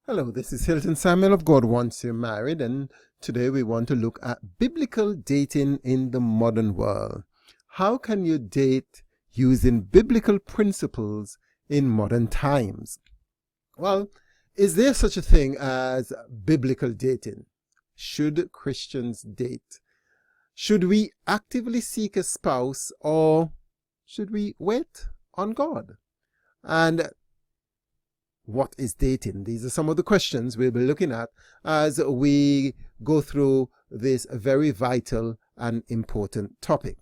Hello, this is Hilton Samuel of God Wants You Married, and today we want to look at biblical dating in the modern world. How can you date using biblical principles in modern times? Well, is there such a thing as biblical dating? Should Christians date? Should we actively seek a spouse, or should we wait on God? And what is dating? These are some of the questions we'll be looking at as we go through this very vital and important topic.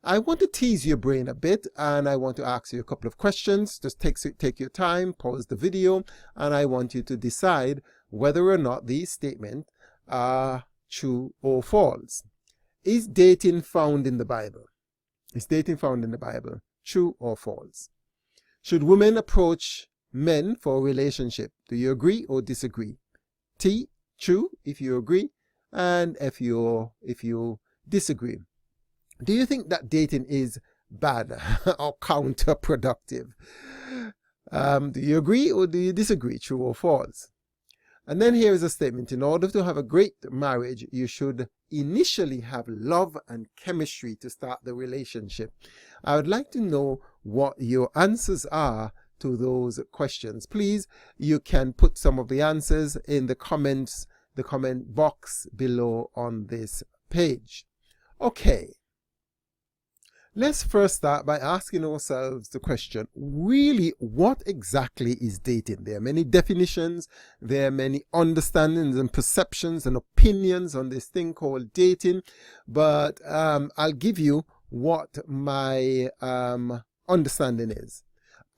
I want to tease your brain a bit, and I want to ask you a couple of questions. Just take your time, pause the video, and I want you to decide whether or not these statements are true or false. Is dating found in the Bible? Is dating found in the Bible? True or false? Should women approach men for a relationship? Do you agree or disagree? T, true if you agree, and if you disagree. Do you think that dating is bad or counterproductive? Do you agree or do you disagree? True or false? And then here is a statement. In order to have a great marriage, you should initially have love and chemistry to start the relationship. I would like to know what your answers are to those questions. Please, you can put some of the answers in the comment box below on this page. Okay. Let's first start by asking ourselves the question, really, what exactly is dating? There are many definitions, there are many understandings and perceptions and opinions on this thing called dating, but I'll give you what my understanding is.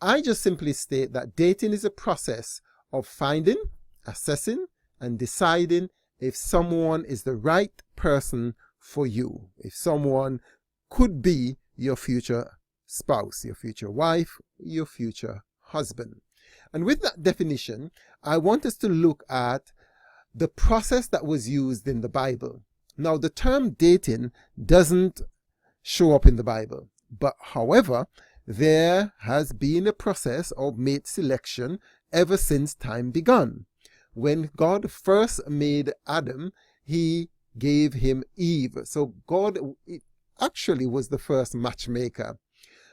I just simply state that dating is a process of finding, assessing, and deciding if someone is the right person for you, if someone could be your future spouse, your future wife, your future husband. And with that definition, I want us to look at the process that was used in the Bible. Now, the term dating doesn't show up in the Bible, but however, there has been a process of mate selection ever since time began. When God first made Adam, he gave him Eve. So God actually was the first matchmaker.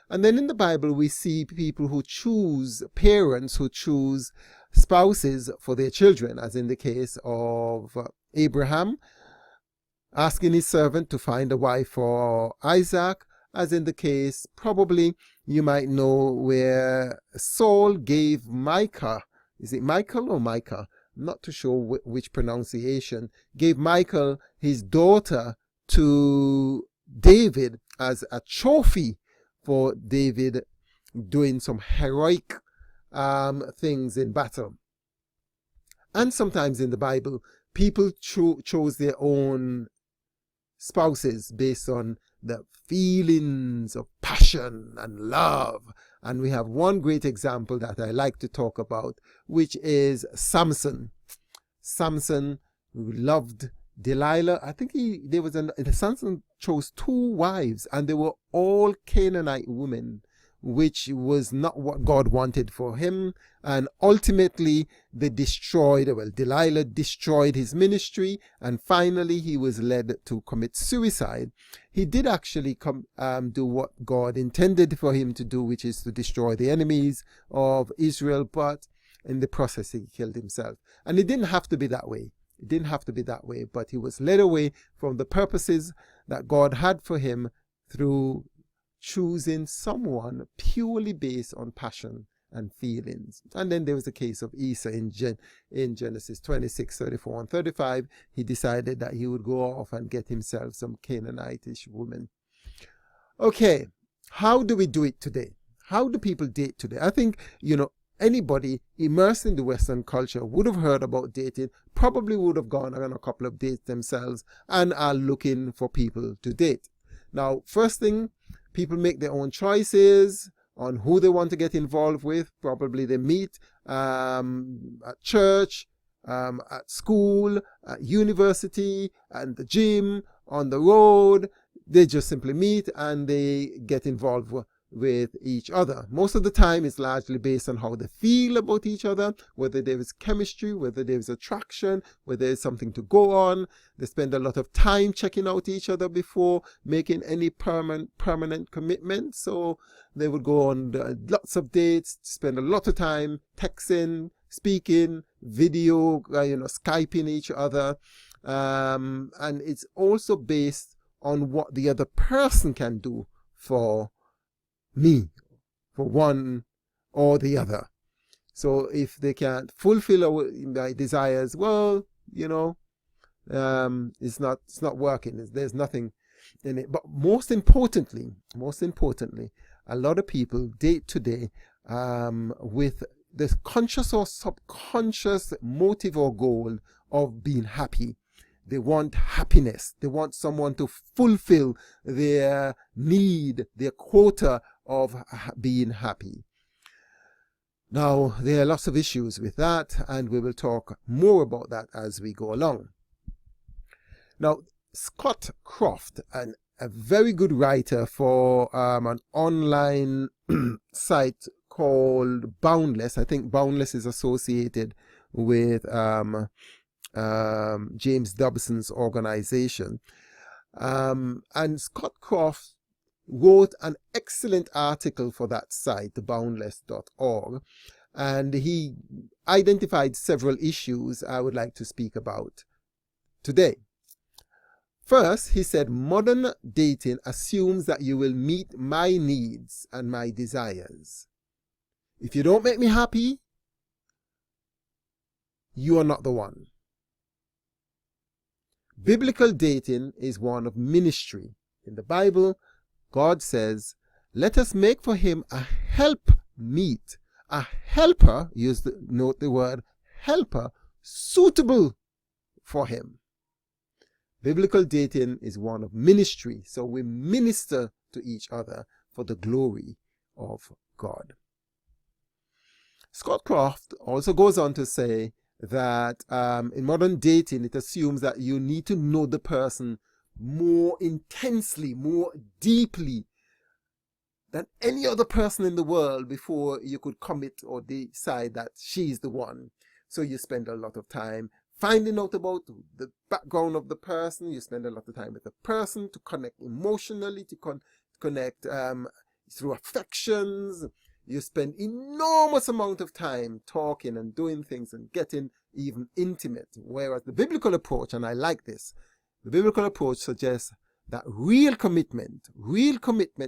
And then in the Bible, we see people who choose, parents who choose spouses for their children, as in the case of Abraham asking his servant to find a wife for Isaac, as in the case, probably you might know, where Saul gave Micah, is it Michael or Micah? I'm not too sure which pronunciation, gave Michael his daughter to David as a trophy for David doing some heroic things in battle. And sometimes in the Bible, people chose their own spouses based on the feelings of passion and love. And we have one great example that I like to talk about, which is Samson. Samson, who loved Delilah. I think Samson chose 2 wives, and they were all Canaanite women, which was not what God wanted for him. And ultimately, Delilah destroyed his ministry, and finally he was led to commit suicide. He did actually do what God intended for him to do, which is to destroy the enemies of Israel, but in the process he killed himself. And it didn't have to be that way. It didn't have to be that way, but he was led away from the purposes that God had for him through choosing someone purely based on passion and feelings. And then there was the case of Esau in Genesis 26, 34 and 35. He decided that he would go off and get himself some Canaanitish woman. Okay, how do we do it today? How do people date today? I think, anybody immersed in the Western culture would have heard about dating, probably would have gone on a couple of dates themselves and are looking for people to date. Now, first thing, people make their own choices on who they want to get involved with. Probably they meet at church, at school, at university, at the gym, on the road. They just simply meet and they get involved with each other. Most of the time it's largely based on how they feel about each other, whether there is chemistry, whether there is attraction, whether there's something to go on. They spend a lot of time checking out each other before making any permanent commitment. So they would go on lots of dates, spend a lot of time texting, speaking, video, Skyping each other. And it's also based on what the other person can do for me, for one or the other. So if they can't fulfill my desires, well, it's not working. There's nothing in it. But most importantly, a lot of people date today with this conscious or subconscious motive or goal of being happy. They want happiness. They want someone to fulfill their need, their quota of being happy. Now, there are lots of issues with that, and we will talk more about that as we go along. Now, Scott Croft, a very good writer for an online site called Boundless. I think Boundless is associated with James Dobson's organization. And Scott Croft wrote an excellent article for that site, boundless.org, and he identified several issues I would like to speak about today. First, he said, modern dating assumes that you will meet my needs and my desires. If you don't make me happy, you are not the one. Biblical dating is one of ministry. In the Bible, God says, let us make for him a helpmeet, a helper, note the word helper, suitable for him. Biblical dating is one of ministry, so we minister to each other for the glory of God. Scott Croft also goes on to say that in modern dating, it assumes that you need to know the person more intensely, more deeply than any other person in the world before you could commit or decide that she's the one. So you spend a lot of time finding out about the background of the person. You spend a lot of time with the person to connect emotionally, to connect through affections. You spend enormous amount of time talking and doing things and getting even intimate. Whereas the biblical approach, and I like this, the biblical approach suggests that real commitment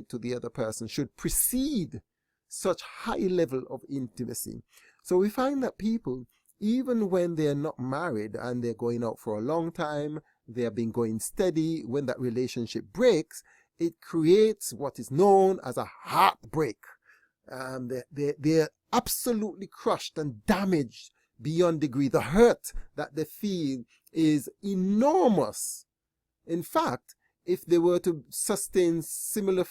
to the other person should precede such high level of intimacy. So we find that people, even when they're not married and they're going out for a long time, they have been going steady, when that relationship breaks, it creates what is known as a heartbreak. They're absolutely crushed and damaged beyond degree. The hurt that they feel is enormous. In fact, if they were to sustain similar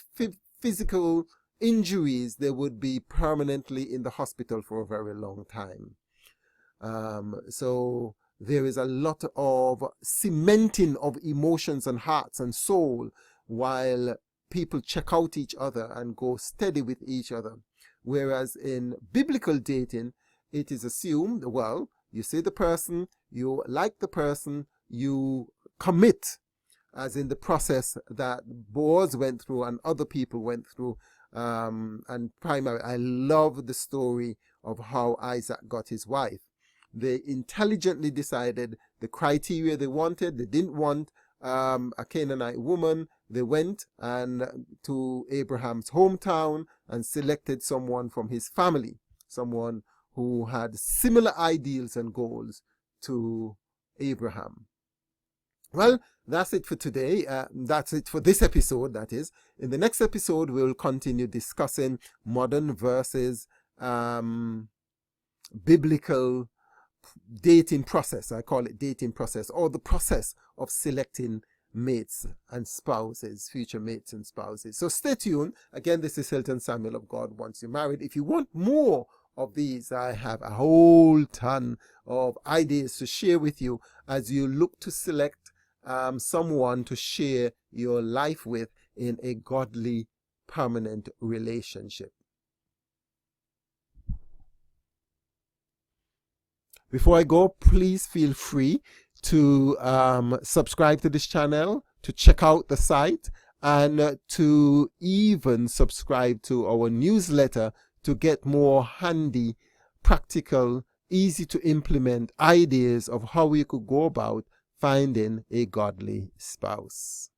physical injuries, they would be permanently in the hospital for a very long time. So there is a lot of cementing of emotions and hearts and soul while people check out each other and go steady with each other. Whereas in biblical dating, it is assumed, well, you see the person, you like the person, you commit, as in the process that Boaz went through and other people went through. And primarily, I love the story of how Isaac got his wife. They intelligently decided the criteria they wanted. They didn't want a Canaanite woman. They went to Abraham's hometown and selected someone from his family, someone who had similar ideals and goals to Abraham. Well, that's it for today. That's it for this episode, that is. In the next episode, we'll continue discussing modern versus biblical dating process. I call it dating process, or the process of selecting mates and spouses, future mates and spouses. So stay tuned. Again, this is Hilton Samuel of God Wants You Married. If you want more of these, I have a whole ton of ideas to share with you as you look to select someone to share your life with in a godly permanent relationship. Before I go, please feel free to subscribe to this channel, to check out the site, and to even subscribe to our newsletter to get more handy, practical, easy to implement ideas of how we could go about finding a godly spouse.